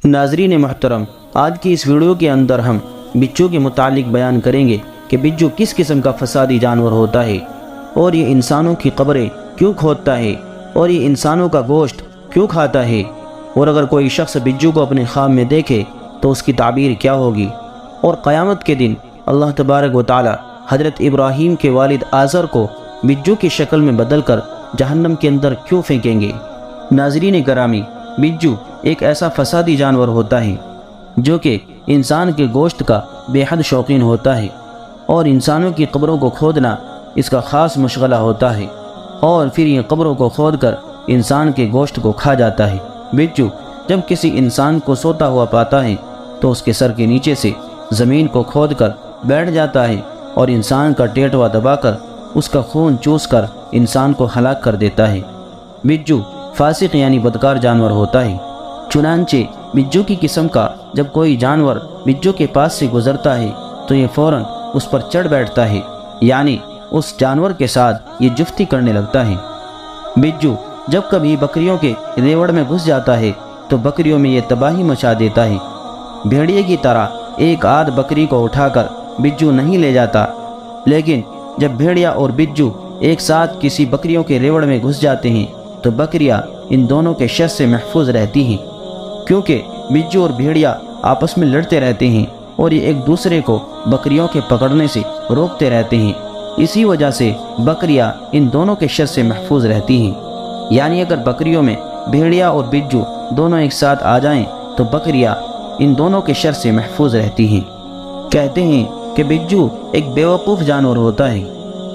ناظرین محترم، آج کی اس ویڈیو کے اندر ہم بچوں کے متعلق بیان کریں گے کہ بچو کس قسم کا فسادی جانور ہوتا ہے اور یہ انسانوں کی قبریں کیوں کھودتا ہے اور یہ انسانوں کا گوشت کیوں کھاتا ہے، اور اگر کوئی شخص بچو کو اپنے خواب میں دیکھے تو اس کی تعبیر کیا ہوگی، اور قیامت کے دن اللہ تبارک و تعالی حضرت ابراہیم کے والد آزر کو بچو کی شکل میں بدل کر جہنم کے اندر کیوں پھینکیں گے۔ ناظرین گرامی، بچو ایک ایسا فسادی جانور ہوتا ہے جو کہ انسان کے گوشت کا بے حد شوقین ہوتا ہے، اور انسانوں کی قبروں کو کھودنا اس کا خاص مشغلہ ہوتا ہے، اور پھر یہ قبروں کو کھود کر انسان کے گوشت کو کھا جاتا ہے۔ بچو جب کسی انسان کو سوتا ہوا پاتا ہے تو اس کے سر کے نیچے سے زمین کو کھود کر بیٹھ جاتا ہے اور انسان کا ٹیٹوا دبا کر اس کا خون چوس کر انسان کو ہلاک کر دیتا ہے۔ بچو فاسق یعنی بدکار جانور ہوتا ہے، چنانچہ بچو کی قسم کا جب کوئی جانور بچو کے پاس سے گزرتا ہے تو یہ فوراً اس پر چڑھ بیٹھتا ہے، یعنی اس جانور کے ساتھ یہ جفتی کرنے لگتا ہے۔ بچو جب کبھی بکریوں کے ریوڑ میں گھس جاتا ہے تو بکریوں میں یہ تباہی مچا دیتا ہے۔ بھیڑیے کی طرح ایک آدھ بکری کو اٹھا کر بچو نہیں لے جاتا، لیکن جب بھیڑیا اور بچو ایک ساتھ کسی بکریوں کے ریوڑ میں گھس جاتے ہیں تو بکریاں ان دونوں کے شر سے محفوظ رہتی ہیں، کیونکہ بچو اور بھیڑیا آپس میں لڑتے رہتے ہیں اور یہ ایک دوسرے کو بکریوں کے پکڑنے سے روکتے رہتے ہیں۔ اسی وجہ سے بکریاں ان دونوں کے شر سے محفوظ رہتی ہیں، یعنی اگر بکریوں میں بھیڑیا اور بچو دونوں ایک ساتھ آ جائیں تو بکریاں ان دونوں کے شر سے محفوظ رہتی ہیں۔ کہتے ہیں کہ بچو ایک بیوقوف جانور ہوتا ہے۔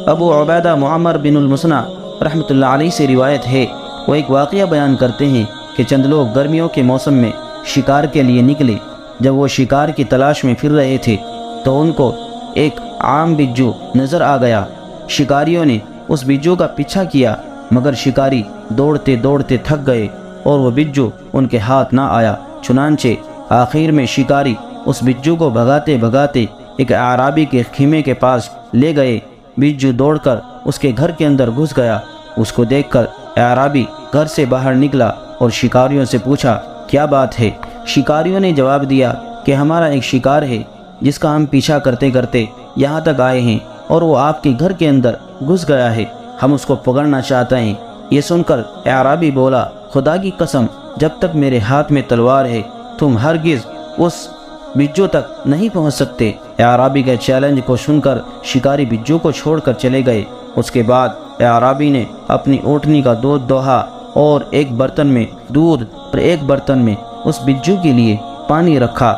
ابو عبیدہ معمر بن المثنی رحمۃ اللہ علیہ سے روایت ہے، وہ ایک واقعہ بیان کرتے ہیں کہ چند لوگ گرمیوں کے موسم میں شکار کے لیے نکلے۔ جب وہ شکار کی تلاش میں پھر رہے تھے تو ان کو ایک عام بچو نظر آ گیا۔ شکاریوں نے اس بچو کا پیچھا کیا، مگر شکاری دوڑتے دوڑتے تھک گئے اور وہ بچو ان کے ہاتھ نہ آیا۔ چنانچہ آخر میں شکاری اس بچو کو بھگاتے بھگاتے ایک اعرابی کے خیمے کے پاس لے گئے۔ بچو دوڑ کر اس کے گھر کے اندر گھس گیا۔ اس کو دیکھ کر اعرابی گھر سے باہر نکلا اور شکاریوں سے پوچھا، کیا بات ہے؟ شکاریوں نے جواب دیا کہ ہمارا ایک شکار ہے جس کا ہم پیچھا کرتے کرتے یہاں تک آئے ہیں اور وہ آپ کے گھر کے اندر گھس گیا ہے، ہم اس کو پکڑنا چاہتے ہیں۔ یہ سن کر اعرابی بولا، خدا کی قسم، جب تک میرے ہاتھ میں تلوار ہے تم ہرگز اس بچو تک نہیں پہنچ سکتے۔ اعرابی کے چیلنج کو سن کر شکاری بچو کو چھوڑ کر چلے گئے۔ اس کے بعد اعرابی نے اپنی اونٹنی کا دودھ دوہا اور ایک برتن میں دودھ اور ایک برتن میں اس بچو کے لیے پانی رکھا،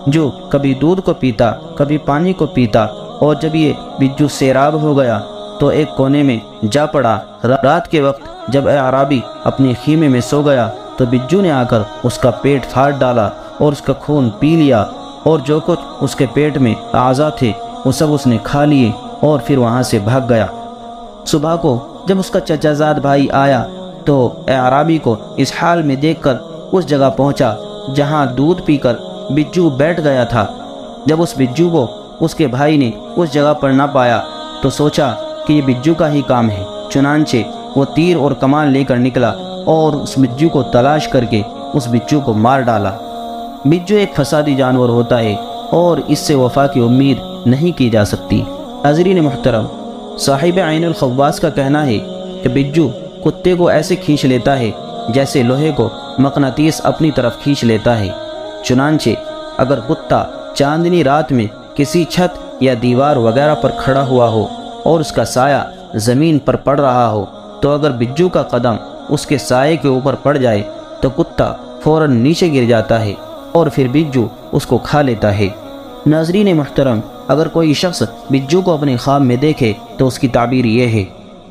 جو کبھی دودھ کو پیتا کبھی پانی کو پیتا، اور جب یہ بچو سیراب ہو گیا تو ایک کونے میں جا پڑا۔ رات کے وقت جب اعرابی اپنے خیمے میں سو گیا تو بچو نے آ کر اس کا پیٹ پھاڑ ڈالا اور اس کا خون پی لیا، اور جو کچھ اس کے پیٹ میں اعضا تھے وہ سب اس نے کھا لیے اور پھر وہاں سے بھاگ گیا۔ صبح کو جب اس کا چچا زاد بھائی آیا تو اعرابی کو اس حال میں دیکھ کر اس جگہ پہنچا جہاں دودھ پی کر بچو بیٹھ گیا تھا۔ جب اس بچو کو اس کے بھائی نے اس جگہ پر نہ پایا تو سوچا کہ یہ بچو کا ہی کام ہے، چنانچہ وہ تیر اور کمان لے کر نکلا اور اس بچو کو تلاش کر کے اس بچو کو مار ڈالا۔ بچو ایک فسادی جانور ہوتا ہے اور اس سے وفا کی امید نہیں کی جا سکتی۔ ناظرین محترم، صاحب عین الخواص کا کہنا ہے کہ بچو کتے کو ایسے کھینچ لیتا ہے جیسے لوہے کو مقناطیس اپنی طرف کھینچ لیتا ہے۔ چنانچہ اگر کتا چاندنی رات میں کسی چھت یا دیوار وغیرہ پر کھڑا ہوا ہو اور اس کا سایہ زمین پر پڑ رہا ہو تو اگر بچو کا قدم اس کے سائے کے اوپر پڑ جائے تو کتا فوراً نیچے گر جاتا ہے اور پھر بچو اس کو کھا لیتا ہے۔ ناظرین محترم، اگر کوئی شخص بچو کو اپنے خواب میں دیکھے تو اس کی تعبیر یہ ہے،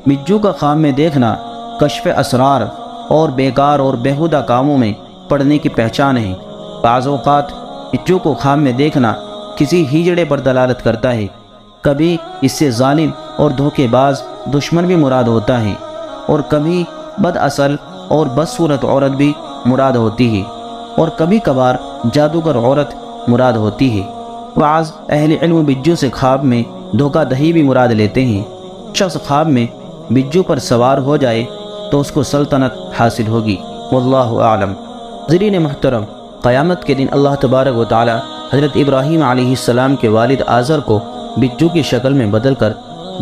بچو کا خواب میں دیکھنا کشف اسرار اور بیکار اور بیہودہ کاموں میں پڑنے کی پہچان ہے۔ بعض اوقات بچو کو خواب میں دیکھنا کسی ہیجڑے پر دلالت کرتا ہے، کبھی اس سے ظالم اور دھوکے باز دشمن بھی مراد ہوتا ہے، اور کبھی بد اصل اور بدصورت عورت بھی مراد ہوتی ہے، اور کبھی کبھار جادوگر عورت مراد ہوتی ہے۔ بعض اہل علم بچو سے خواب میں دھوکہ دہی بھی مراد لیتے ہیں۔ شخص خواب میں بچو پر سوار ہو جائے تو اس کو سلطنت حاصل ہوگی، واللہ اعلم۔ ناظرین محترم، قیامت کے دن اللہ تبارک و تعالی حضرت ابراہیم علیہ السلام کے والد آزر کو بچو کی شکل میں بدل کر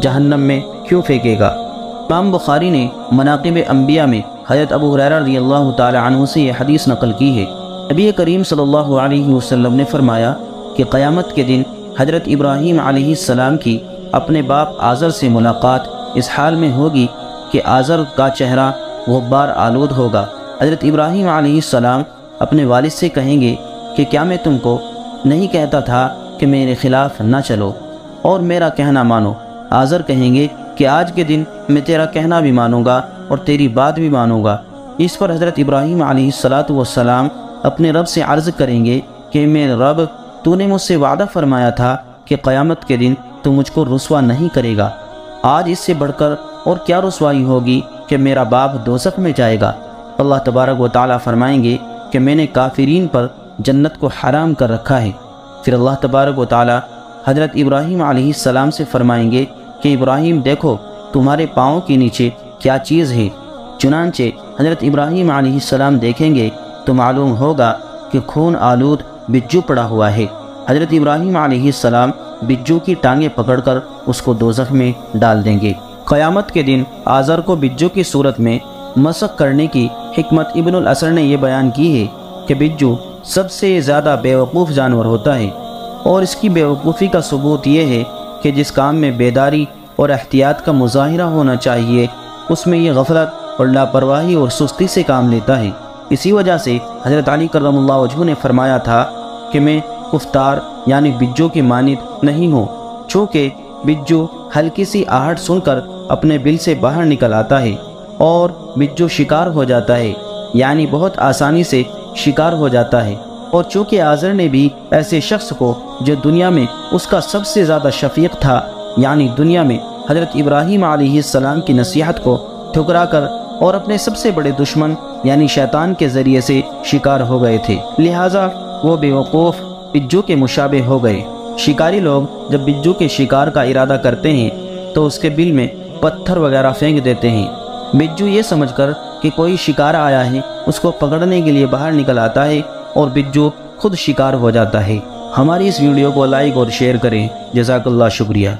جہنم میں کیوں پھینکے گا؟ امام بخاری نے مناقب انبیاء میں حضرت ابو ہریرہ رضی اللہ تعالی عنہ سے یہ حدیث نقل کی ہے۔ نبی کریم صلی اللہ علیہ وسلم نے فرمایا کہ قیامت کے دن حضرت ابراہیم علیہ السلام کی اپنے باپ آزر سے ملاقات اس حال میں ہوگی کہ آزر کا چہرہ غبار آلود ہوگا۔ حضرت ابراہیم علیہ السلام اپنے والد سے کہیں گے کہ کیا میں تم کو نہیں کہتا تھا کہ میرے خلاف نہ چلو اور میرا کہنا مانو؟ آزر کہیں گے کہ آج کے دن میں تیرا کہنا بھی مانوں گا اور تیری بات بھی مانوں گا۔ اس پر حضرت ابراہیم علیہ السلام اپنے رب سے عرض کریں گے کہ میرے رب، تو نے مجھ سے وعدہ فرمایا تھا کہ قیامت کے دن تو مجھ کو رسوا نہیں کرے گا۔ آج اس سے بڑھ کر اور کیا رسوائی ہوگی کہ میرا باپ دوزخ میں جائے گا؟ اللہ تبارک و تعالیٰ فرمائیں گے کہ میں نے کافرین پر جنت کو حرام کر رکھا ہے۔ پھر اللہ تبارک و تعالیٰ حضرت ابراہیم علیہ السلام سے فرمائیں گے کہ ابراہیم دیکھو تمہارے پاؤں کے نیچے کیا چیز ہے۔ چنانچہ حضرت ابراہیم علیہ السلام دیکھیں گے تو معلوم ہوگا کہ خون آلود بجو پڑا ہوا ہے۔ حضرت ابراہیم علیہ السلام بجو کی ٹانگیں پکڑ کر اس کو دوزخ میں ڈال دیں گے۔ قیامت کے دن آزر کو بجو کی صورت میں مسخ کرنے کی حکمت ابن الاثر نے یہ بیان کی ہے کہ بجو سب سے زیادہ بیوقوف جانور ہوتا ہے، اور اس کی بیوقوفی کا ثبوت یہ ہے کہ جس کام میں بیداری اور احتیاط کا مظاہرہ ہونا چاہیے اس میں یہ غفلت اور لاپرواہی اور سستی سے کام لیتا ہے۔ اسی وجہ سے حضرت علی کرم اللہ وجہہ نے فرمایا تھا کہ میں کفتار یعنی بجو کی مانند نہیں ہوں، چونکہ بجو ہلکی سی آہٹ سن کر اپنے بل سے باہر نکل آتا ہے اور بجو شکار ہو جاتا ہے، یعنی بہت آسانی سے شکار ہو جاتا ہے۔ اور چونکہ آزر نے بھی ایسے شخص کو جو دنیا میں اس کا سب سے زیادہ شفیق تھا، یعنی دنیا میں حضرت ابراہیم علیہ السلام کی نصیحت کو ٹھکرا کر اور اپنے سب سے بڑے دشمن یعنی شیطان کے ذریعے سے شکار ہو گئے تھے، لہٰذا وہ بیوقوف بجو کے مشابہ ہو گئے۔ شکاری لوگ جب بجو کے شکار کا ارادہ کرتے ہیں تو اس کے بل میں پتھر وغیرہ پھینک دیتے ہیں۔ بجو یہ سمجھ کر کہ کوئی شکار آیا ہے اس کو پکڑنے کے لیے باہر نکل آتا ہے اور بجو خود شکار ہو جاتا ہے۔ ہماری اس ویڈیو کو لائک اور شیئر کریں۔ جزاک اللہ، شکریہ۔